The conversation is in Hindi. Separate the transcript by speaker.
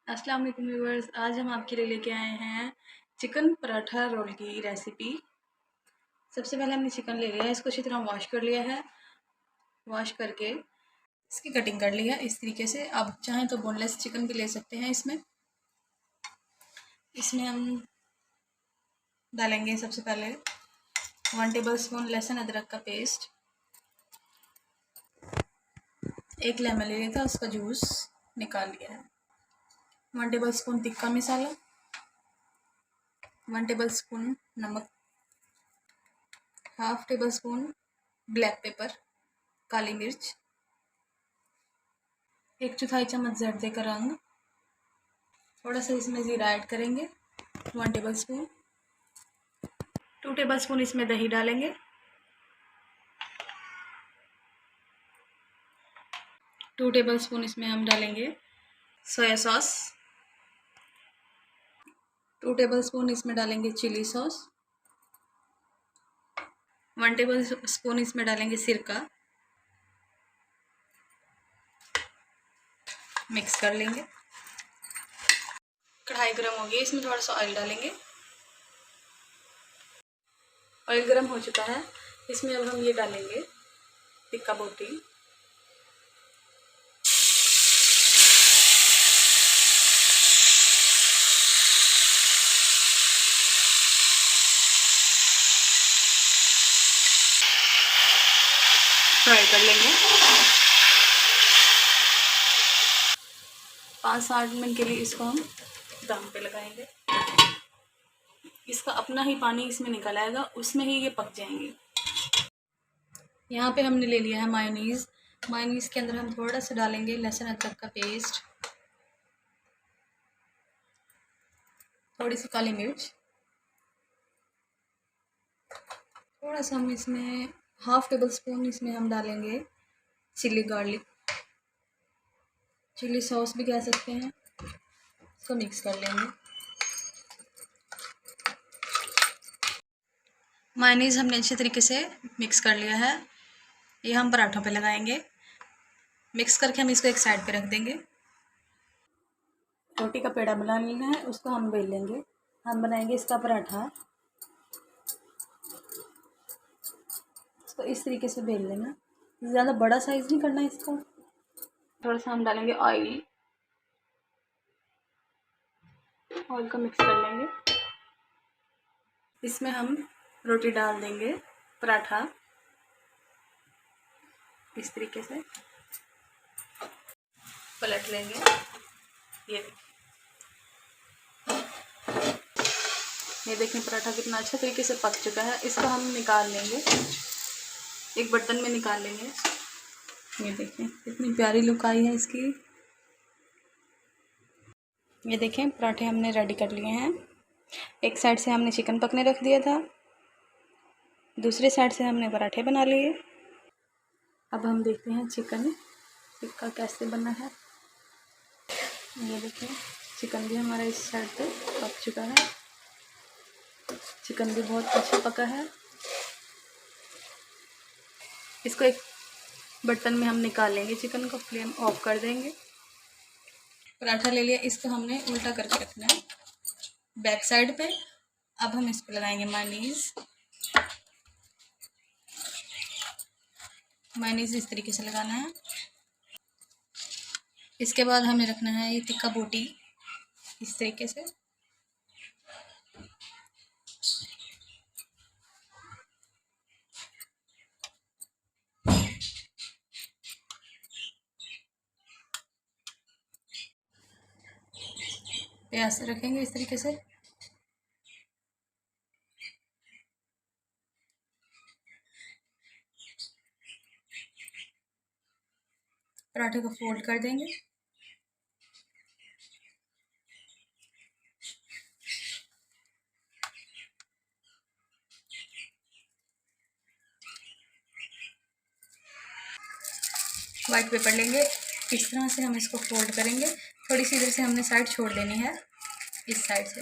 Speaker 1: अस्सलाम वालेकुम व्यूअर्स, आज हम आपके लिए लेके आए हैं चिकन पराठा रोल की रेसिपी। सबसे पहले हमने चिकन ले लिया है, इसको अच्छी तरह वॉश कर लिया है। वॉश करके इसकी कटिंग कर लिया इस तरीके से। आप चाहें तो बोनलेस चिकन भी ले सकते हैं। इसमें हम डालेंगे सबसे पहले 1 टेबल स्पून लहसुन अदरक का पेस्ट, 1 लेमन ले लिया था, उसका जूस निकाल लिया है, 1 tablespoon tikka masala, 1 tablespoon नमक, half tablespoon black pepper काली मिर्च, 1/4 चम्मच जर्दे का रंग, थोड़ा सा इसमें ज़ीरा ऐड करेंगे 1 टेबल स्पून, 2 टेबल स्पून इसमें दही डालेंगे, 2 टेबल स्पून इसमें हम डालेंगे सोया सॉस, 2 टेबल स्पून इसमें डालेंगे चिली सॉस, 1 टेबल स्पून इसमें डालेंगे सिरका। मिक्स कर लेंगे। कढ़ाई गर्म हो गई, इसमें थोड़ा सा ऑयल डालेंगे। ऑयल गर्म हो चुका है, इसमें अब हम ये डालेंगे टिक्का बोटी, फ्राई कर लेंगे। 5-8 मिनट के लिए इसको हम दम पे लगाएंगे। इसका अपना ही पानी इसमें निकल आएगा, उसमें ही ये पक जाएंगे। यहाँ पे हमने ले लिया है मायोनीज़। मायोनीज़ के अंदर हम थोड़ा सा डालेंगे लहसुन अदरक का पेस्ट, थोड़ी सी काली मिर्च, थोड़ा सा हम इसमें हाफ टेबल स्पून इसमें हम डालेंगे चिली गार्लिक, चिली सॉस भी कह सकते हैं। इसको मिक्स कर लेंगे। मायोनीज़ हमने अच्छे तरीके से मिक्स कर लिया है, ये हम पराठों पे लगाएंगे। मिक्स करके हम इसको एक साइड पे रख देंगे। रोटी का पेड़ा बना लेना है, उसको हम बेल लेंगे। हम बनाएंगे इसका पराठा। इसको इस तरीके से बेल लेना, ज़्यादा बड़ा साइज़ नहीं करना इसका। थोड़ा सा हम डालेंगे ऑयल को मिक्स कर लेंगे। इसमें हम रोटी डाल देंगे, पराठा इस तरीके से पलट लेंगे। ये देखें पराठा कितना अच्छा तरीके से पक चुका है। इसको हम निकाल लेंगे, एक बर्तन में निकाल लेंगे। ये देखें कितनी प्यारी लुक आई है इसकी। ये देखें पराठे हमने रेडी कर लिए हैं। एक साइड से हमने चिकन पकने रख दिया था, दूसरे साइड से हमने पराठे बना लिए। अब हम देखते हैं चिकन टिक्का कैसे बना है। ये देखें चिकन भी हमारा इस साइड पे पक चुका है। चिकन भी बहुत अच्छा पका है। इसको एक बर्तन में हम निकाल लेंगे, चिकन को फ्लेम ऑफ कर देंगे। पराठा ले लिया, इसको हमने उल्टा करके रखना है बैक साइड पे। अब हम इस पर लगाएंगे मायोनीज़। मायोनीज़ इस तरीके से लगाना है। इसके बाद हमें रखना है ये टिक्का बोटी इस तरीके से। प्याज से रखेंगे इस तरीके से। पराठे को फोल्ड कर देंगे। वाइट पेपर लेंगे, इस तरह से हम इसको फोल्ड करेंगे। थोड़ी सी इधर से हमने साइड छोड़ देनी है, इस साइड से।